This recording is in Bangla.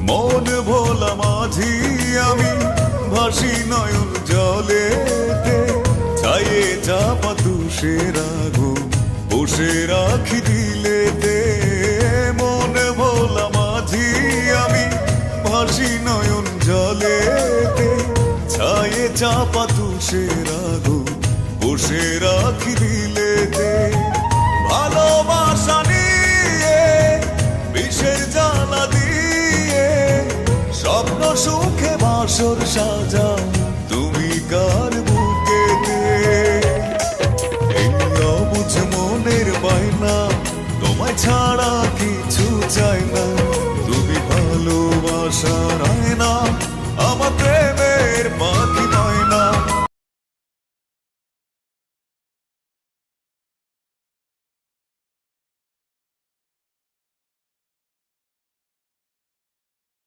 মন ভোলা মাঝি আমি ভাসি নয়ন জলেতে, ছায়ে চাপা তুষের আগুন বসে রাখি দিলেতে। মন ভোলা মাঝি আমি ভাসি নয়ন জলেতে, ছায়ে চাপা তুষের আগুন বসে রাখি দিলেতে। ভালোবাসা নিয়ে বিষের জ্বালা দিয়ে স্বপ্ন সুখে বাসর সাজাও তুমি কার বুকেতে। এই অবুঝ মনের বায়না তোমায় ছাড়া কিছু চাই না, তুমি ভালোবাসা